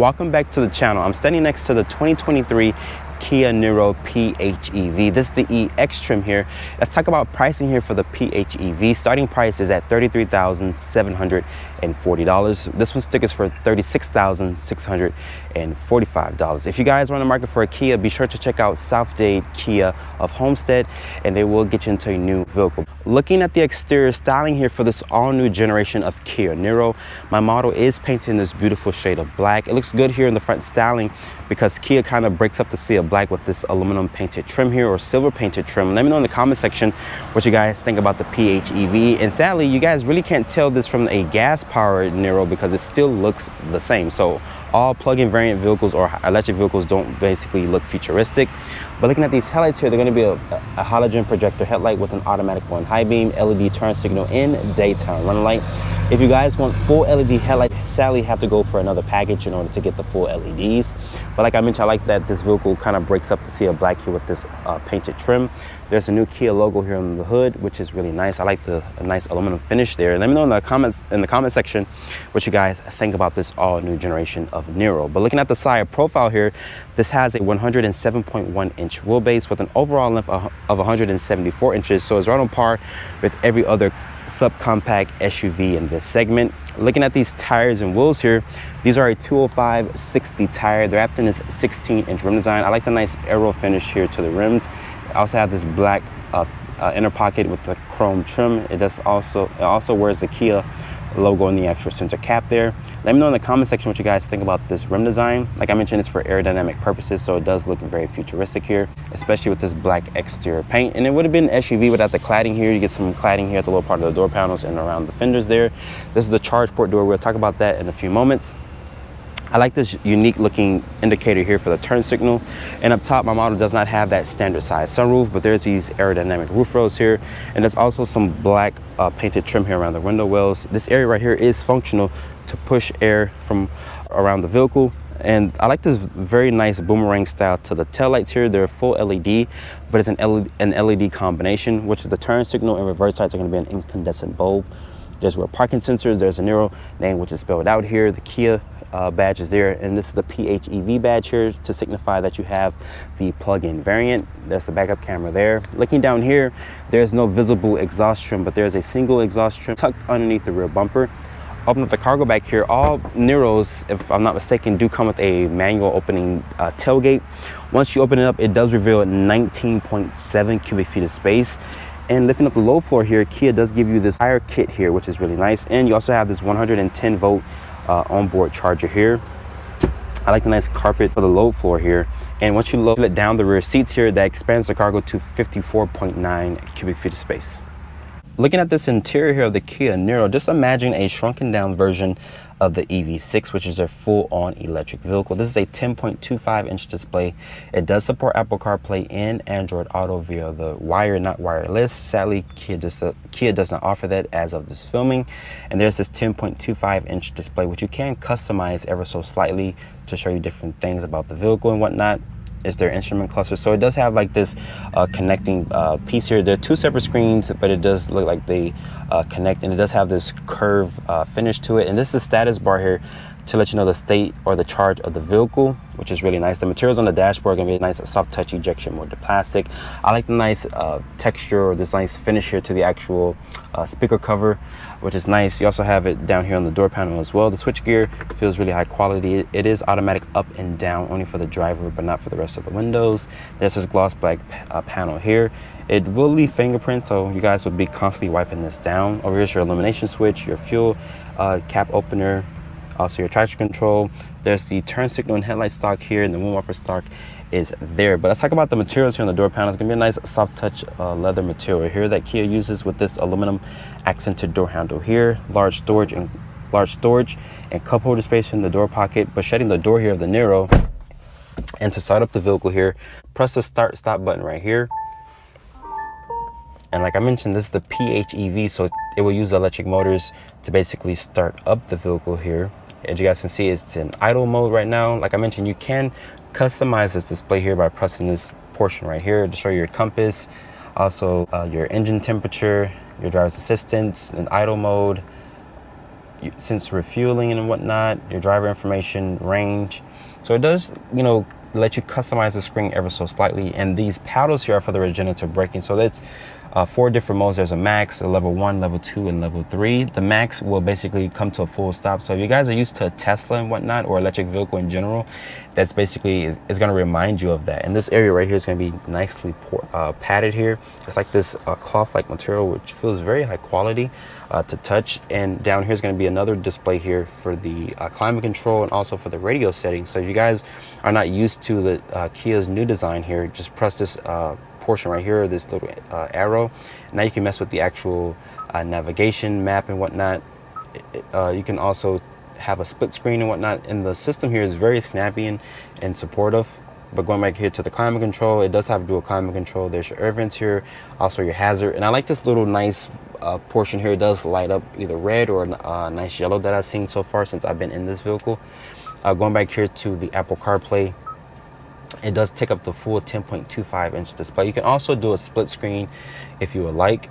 Welcome back to the channel. I'm standing next to the 2023 Kia Niro PHEV. This is the EX trim here. Let's talk about pricing here for the PHEV. Starting price is at $33,740. This one stickers for $36,645. If you guys are on the market for a Kia, be sure to check out South Dade Kia of Homestead, and they will get you into a new vehicle. Looking at the exterior styling here for this all-new generation of Kia Niro, my model is painted in this beautiful shade of black. It looks good here in the front styling because Kia kind of breaks up the sea of black with this aluminum painted trim here, or silver painted trim. Let me know in the comment section what you guys think about the PHEV. And sadly, you guys really can't tell this from a gas powered Niro because it still looks the same. So all plug-in variant vehicles or electric vehicles don't basically look futuristic. But looking at these headlights here, they're going to be a halogen projector headlight with an automatic one high beam, LED turn signal, and daytime running light. If you guys want full LED headlight, sadly have to go for another package in order to get the full LEDs. But like I mentioned, I like that this vehicle kind of breaks up the sea of black here with this painted trim. There's a new Kia logo here on the hood, which is really nice. I like the nice aluminum finish there. Let me know in the comment section what you guys think about this all new generation of Niro. But looking at the side profile here, this has a 107.1 inch wheelbase with an overall length of 174 inches. So it's right on par with every other subcompact SUV in this segment. Looking at these tires and wheels here, these are a 205/60 tire. They're wrapped in this 16-inch rim design. I like the nice aero finish here to the rims. I also have this black inner pocket with the chrome trim. It also wears the Kia logo in the extra center cap there. Let me know in the comment section what you guys think about this rim design. Like I mentioned, it's for aerodynamic purposes, so it does look very futuristic here, especially with this black exterior paint. And it would have been an SUV without the cladding here. You get some cladding here at the lower part of the door panels and around the fenders there. This is the charge port door. We'll talk about that in a few moments. I like this unique looking indicator here for the turn signal. And up top, my model does not have that standard size sunroof, but there's these aerodynamic roof rails here. And there's also some black painted trim here around the window wells. This area right here is functional to push air from around the vehicle. And I like this very nice boomerang style to the taillights here. They're full LED, but it's an LED combination, which is the turn signal and reverse lights are gonna be an incandescent bulb. There's rear parking sensors. There's a Niro name, which is spelled out here. The Kia badge is there, and this is the PHEV badge here to signify that you have the plug-in variant. There's the backup camera there. Looking down here, there's no visible exhaust trim, but there's a single exhaust trim tucked underneath the rear bumper. Open up the cargo back here. All Niros, if I'm not mistaken, do come with a manual opening tailgate. Once you open it up, it does reveal 19.7 cubic feet of space. And lifting up the low floor here, Kia does give you this tire kit here, which is really nice. And you also have this 110 volt onboard charger here. I like the nice carpet for the low floor here. And once you load it down the rear seats here, that expands the cargo to 54.9 cubic feet of space. Looking at this interior here of the Kia Niro, just imagine a shrunken down version of the EV6, which is their full-on electric vehicle. This is a 10.25-inch display. It does support Apple CarPlay and Android Auto via the wire, not wireless. Sadly, Kia does not offer that as of this filming. And there's this 10.25-inch display, which you can customize ever so slightly to show you different things about the vehicle and whatnot. Is their instrument cluster. So it does have like this connecting piece here. There are two separate screens, but it does look like they connect, and it does have this curve finish to it. And this is the status bar here to let you know the state or the charge of the vehicle, which is really nice. The materials on the dashboard are gonna be a nice soft touch ejection molded plastic. I like the nice texture or this nice finish here to the actual speaker cover, which is nice. You also have it down here on the door panel as well. The switchgear feels really high quality. It is automatic up and down only for the driver, but not for the rest of the windows. There's this gloss black panel here. It will leave fingerprints, so you guys will be constantly wiping this down. Over here's your illumination switch, your fuel cap opener, also your traction control. There's the turn signal and headlight stock here, and the wind wiper stock is there. But let's talk about the materials here on the door panel. It's gonna be a nice soft touch leather material here that Kia uses with this aluminum accented door handle here. Large storage and cup holder space in the door pocket. But shutting the door here of the Niro, and to start up the vehicle here, press the start stop button right here. And like I mentioned, this is the PHEV, so it will use electric motors to basically start up the vehicle here. As you guys can see, it's in idle mode right now. Like I mentioned, you can customize this display here by pressing this portion right here to show your compass, also your engine temperature, your driver's assistance in idle mode, since refueling and whatnot, your driver information, range. So it does, you know, let you customize the screen ever so slightly. And these paddles here are for the regenerative braking. So that's 4 different modes. There's a max, a level 1, level 2, and level 3. The max will basically come to a full stop. So if you guys are used to a Tesla and whatnot, or electric vehicle in general, that's basically is going to remind you of that. And this area right here is going to be nicely padded here. It's like this cloth-like material, which feels very high quality to touch. And down here is going to be another display here for the climate control and also for the radio setting. So if you guys are not used to the Kia's new design here, just press this portion right here, this little arrow. Now you can mess with the actual navigation map and whatnot. You can also have a split screen and whatnot, and the system here is very snappy and supportive. But going back here to the climate control, it does have dual climate control. There's your air vents here, also your hazard. And I like this little nice portion here. It does light up either red or a nice yellow that I've seen so far since I've been in this vehicle. Going back here to the Apple CarPlay, it does take up the full 10.25 inch display. You can also do a split screen if you would like.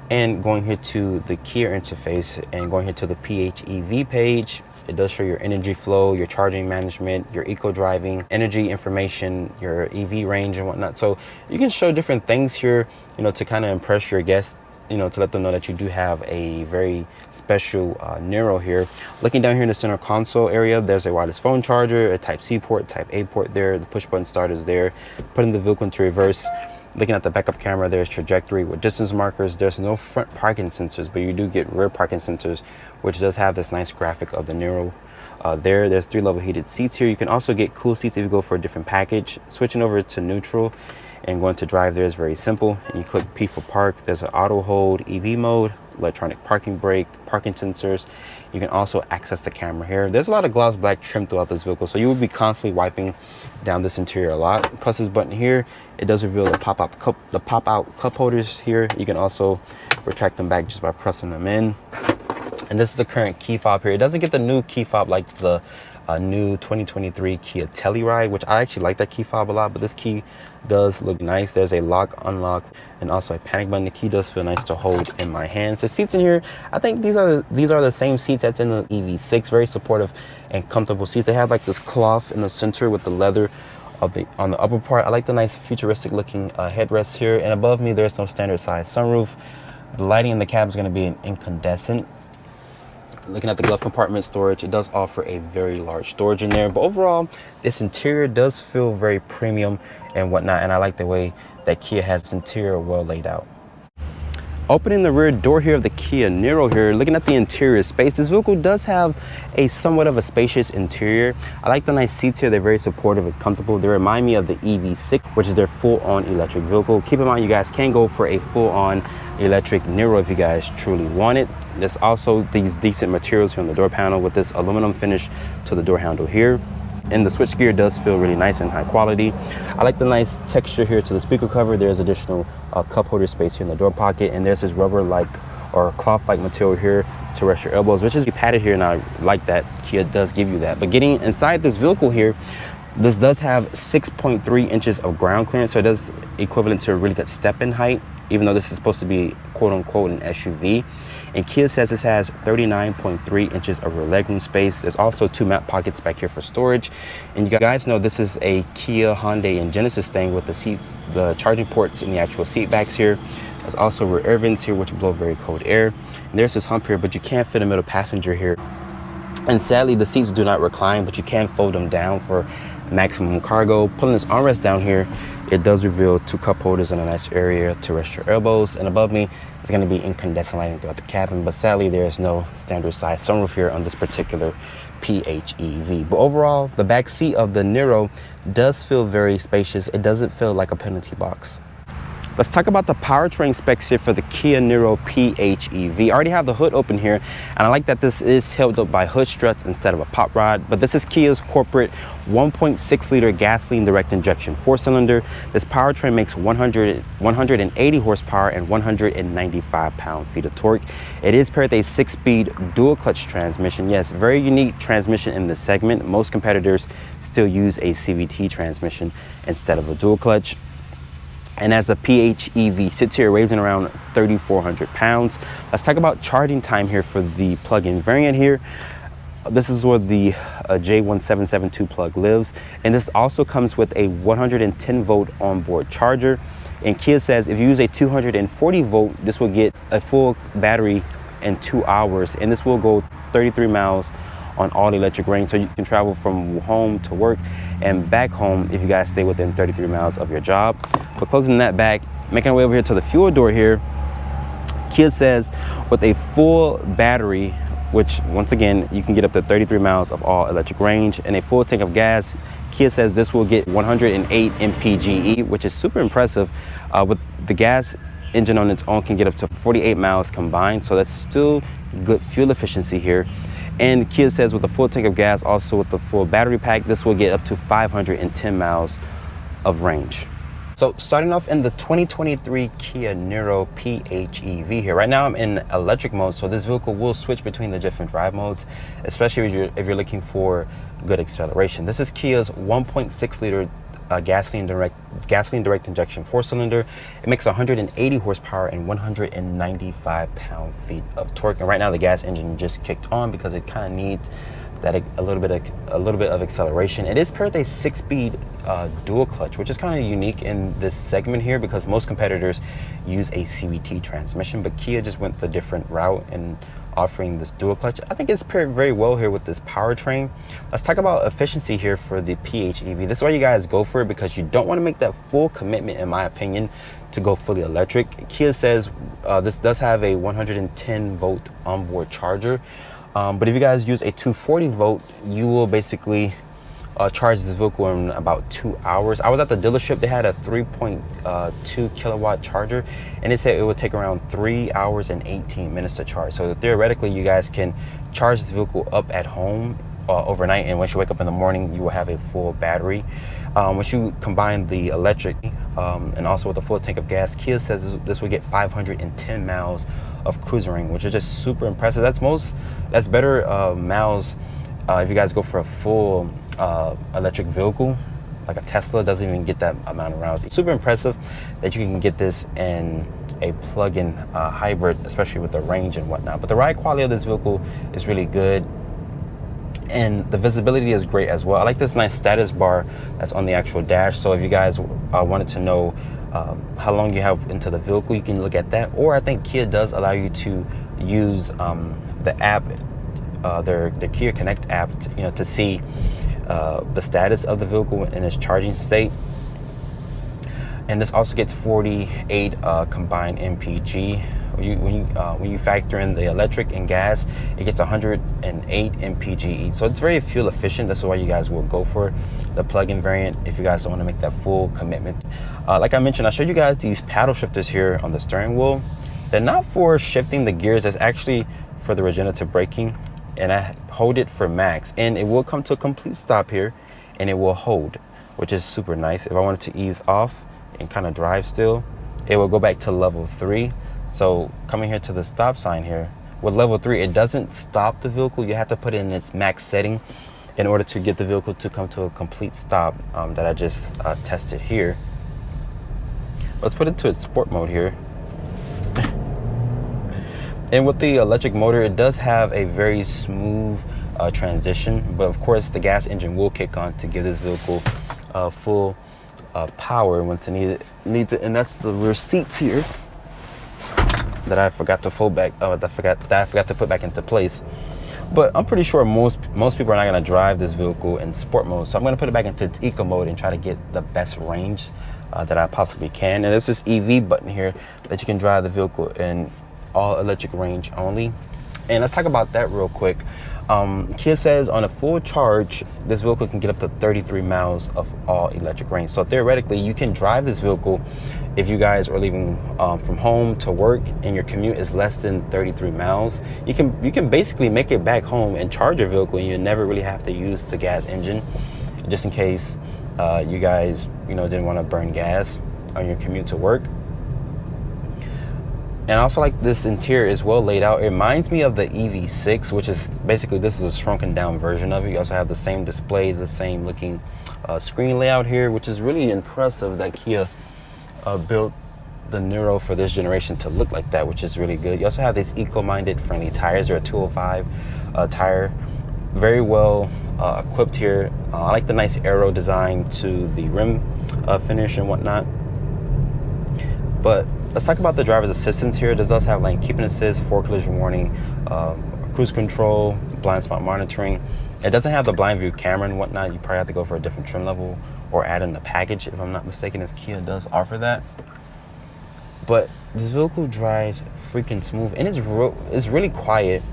And going here to the Kia interface and going here to the PHEV page, it does show your energy flow, your charging management, your eco driving, energy information, your EV range and whatnot. So you can show different things here, you know, to kind of impress your guests, you know, to let them know that you do have a very special Niro here. Looking down here in the center console area, there's a wireless phone charger, a Type-C port, Type-A port there, the push button start is there. Putting the vehicle into reverse. Looking at the backup camera, there's trajectory with distance markers. There's no front parking sensors, but you do get rear parking sensors, which does have this nice graphic of the Niro. There's 3 level heated seats here. You can also get cool seats if you go for a different package. Switching over to neutral and going to drive there is very simple. And you click P for park. There's an auto hold, EV mode, electronic parking brake, parking sensors. You can also access the camera here. There's a lot of gloss black trim throughout this vehicle, so you will be constantly wiping down this interior a lot. Press this button here, it does reveal the pop-out cup holders here. You can also retract them back just by pressing them in. And this is the current key fob here. It doesn't get the new key fob like the new 2023 Kia Telluride, which I actually like that key fob a lot, but this key does look nice. There's a lock, unlock, and also a panic button. The key does feel nice to hold in my hands. The seats in here, I think these are the same seats that's in the EV6. Very supportive and comfortable seats. They have like this cloth in the center with the leather on the upper part. I like the nice futuristic looking headrests here. And above me, there's no standard size sunroof. The lighting in the cab is going to be an incandescent. Looking at the glove compartment storage, it does offer a very large storage in there. But overall, this interior does feel very premium and whatnot. And I like the way that Kia has its interior well laid out. Opening the rear door here of the Kia Niro here, looking at the interior space, this vehicle does have a somewhat of a spacious interior. I like the nice seats here. They're very supportive and comfortable. They remind me of the EV6, which is their full-on electric vehicle. Keep in mind, you guys can go for a full-on electric Niro if you guys truly want it. There's also these decent materials here on the door panel with this aluminum finish to the door handle here. And the switchgear does feel really nice and high quality. I like the nice texture here to the speaker cover. There's additional cup holder space here in the door pocket, and there's this rubber-like or cloth-like material here to rest your elbows, which is padded here, and I like that Kia does give you that. But getting inside this vehicle here, this does have 6.3 inches of ground clearance, so it does equivalent to a really good step-in height, even though this is supposed to be quote-unquote an SUV. And Kia says this has 39.3 inches of rear legroom space. There's also 2 map pockets back here for storage. And you guys know this is a Kia, Hyundai, and Genesis thing with the seats, the charging ports, and the actual seat backs here. There's also rear air vents here, which blow very cold air. And there's this hump here, but you can't fit a middle passenger here. And sadly, the seats do not recline, but you can fold them down for maximum cargo. Pulling this armrest down here, it does reveal 2 cup holders in a nice area to rest your elbows. And above me, it's going to be incandescent lighting throughout the cabin, but sadly there is no standard size sunroof here on this particular PHEV. But overall, the back seat of the Niro does feel very spacious. It doesn't feel like a penalty box. Let's talk about the powertrain specs here for the Kia Niro PHEV. I already have the hood open here, and I like that this is held up by hood struts instead of a pop rod. But this is Kia's corporate 1.6 liter gasoline direct injection 4-cylinder. This powertrain makes 180 horsepower and 195 pound-feet of torque. It is paired with a 6-speed dual clutch transmission. Yes, very unique transmission in this segment. Most competitors still use a CVT transmission instead of a dual clutch. And as the PHEV sits here raising around 3,400 pounds, let's talk about charging time here for the plug-in variant here. This is where the J1772 plug lives, and this also comes with a 110 volt onboard charger. And Kia says if you use a 240 volt, this will get a full battery in 2 hours, and this will go 33 miles on all electric range, so you can travel from home to work and back home if you guys stay within 33 miles of your job. But closing that back, making our way over here to the fuel door here, Kia says with a full battery, which once again you can get up to 33 miles of all electric range, and a full tank of gas, Kia says this will get 108 mpge, which is super impressive. With the gas engine on its own can get up to 48 miles combined, so that's still good fuel efficiency here. And Kia says with a full tank of gas, also with the full battery pack, this will get up to 510 miles of range. So starting off in the 2023 Kia Niro PHEV here. Right now I'm in electric mode, so this vehicle will switch between the different drive modes, especially if you're looking for good acceleration. This is Kia's 1.6 liter gasoline direct injection 4-cylinder. It makes 180 horsepower and 195 pound-feet of torque. And right now the gas engine just kicked on because it kind of needs that a little bit of acceleration. It is paired with a 6-speed dual clutch, which is kind of unique in this segment here because most competitors use a CVT transmission, but Kia just went the different route in offering this dual clutch. I think it's paired very well here with this powertrain. Let's talk about efficiency here for the PHEV. This is why you guys go for it, because you don't want to make that full commitment, in my opinion, to go fully electric. Kia says this does have a 110 volt onboard charger, but if you guys use a 240 volt, you will basically charge this vehicle in about 2 hours. I was at the dealership, they had a 3.2 kilowatt charger, and it said it would take around 3 hours and 18 minutes to charge. So theoretically, you guys can charge this vehicle up at home overnight, and once you wake up in the morning, you will have a full battery. Once you combine the electric and also with a full tank of gas, Kia says this will get 510 miles of cruising range, which is just super impressive. That's better miles if you guys go for a full electric vehicle. Like a Tesla doesn't even get that amount of rounds. Super impressive that you can get this in a plug-in hybrid, especially with the range and whatnot. But the ride quality of this vehicle is really good, and the visibility is great as well. I like this nice status bar that's on the actual dash, so if you guys wanted to know how long you have into the vehicle, you can look at that. Or I think Kia does allow you to use the app, the Kia Connect app, to see the status of the vehicle in its charging state. And this also gets 48 combined mpg. When you factor in the electric and gas, it gets 108 mpg each. So it's very fuel efficient. That's why you guys will go for the plug-in variant if you guys don't want to make that full commitment. Like I mentioned, I showed you guys these paddle shifters here on the steering wheel. They're not for shifting the gears. That's actually for the regenerative braking. And I hold it for max, and it will come to a complete stop here, and it will hold, which is super nice. If I wanted to ease off and kind of drive still, it will go back to level 3. So coming here to the stop sign here, with level 3, it doesn't stop the vehicle. You have to put it in its max setting in order to get the vehicle to come to a complete stop that I just tested here. Let's put it to its sport mode here. And with the electric motor, it does have a very smooth transition, but of course the gas engine will kick on to give this vehicle full power once it needs it. And that's the rear seats here that I forgot to fold back, that I forgot to put back into place. But I'm pretty sure most people are not going to drive this vehicle in sport mode, so I'm going to put it back into eco mode and try to get the best range that I possibly can. And there's this EV button here that you can drive the vehicle in all electric range only. And let's talk about that real quick. Kia says on a full charge, this vehicle can get up to 33 miles of all electric range. So theoretically, you can drive this vehicle if you guys are leaving from home to work and your commute is less than 33 miles. You can basically make it back home and charge your vehicle, and you never really have to use the gas engine, just in case you guys didn't want to burn gas on your commute to work. And I also like this interior is well laid out. It reminds me of the EV6, which is basically, this is a shrunken down version of it. You also have the same display, the same looking screen layout here, which is really impressive that Kia built the Niro for this generation to look like that, which is really good. You also have these eco-minded friendly tires. They're a 205 tire, very well equipped here. I like the nice aero design to the rim finish and whatnot. But let's talk about the driver's assistance here. This does have lane keeping assist, forward collision warning, cruise control, blind spot monitoring. It doesn't have the blind view camera and whatnot. You probably have to go for a different trim level or add in the package, if I'm not mistaken, if Kia does offer that. But this vehicle drives freaking smooth, and it's really quiet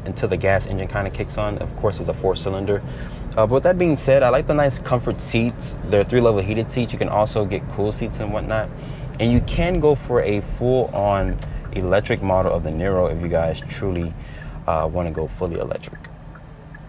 until the gas engine kind of kicks on. Of course, it's a 4-cylinder. But with that being said, I like the nice comfort seats. They're 3-level heated seats. You can also get cool seats and whatnot. And you can go for a full-on electric model of the Niro if you guys truly want to go fully electric.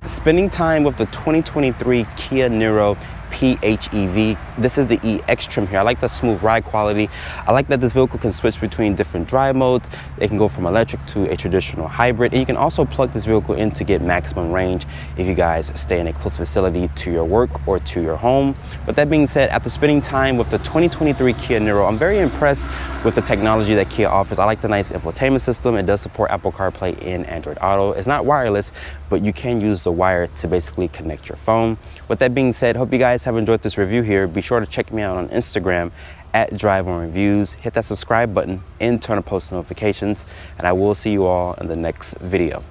Spending time with the 2023 Kia Niro PHEV. This is the EX trim here. I like the smooth ride quality. I like that this vehicle can switch between different drive modes. It can go from electric to a traditional hybrid, and you can also plug this vehicle in to get maximum range if you guys stay in a close facility to your work or to your home. With that being said, after spending time with the 2023 Kia Niro, I'm very impressed with the technology that Kia offers. I like the nice infotainment system. It does support Apple CarPlay and Android Auto. It's not wireless, but you can use the wire to basically connect your phone. With that being said, hope you guys have enjoyed this review here. Be sure to check me out on Instagram at Drive On Reviews. Hit that subscribe button and turn on post notifications, and I will see you all in the next video.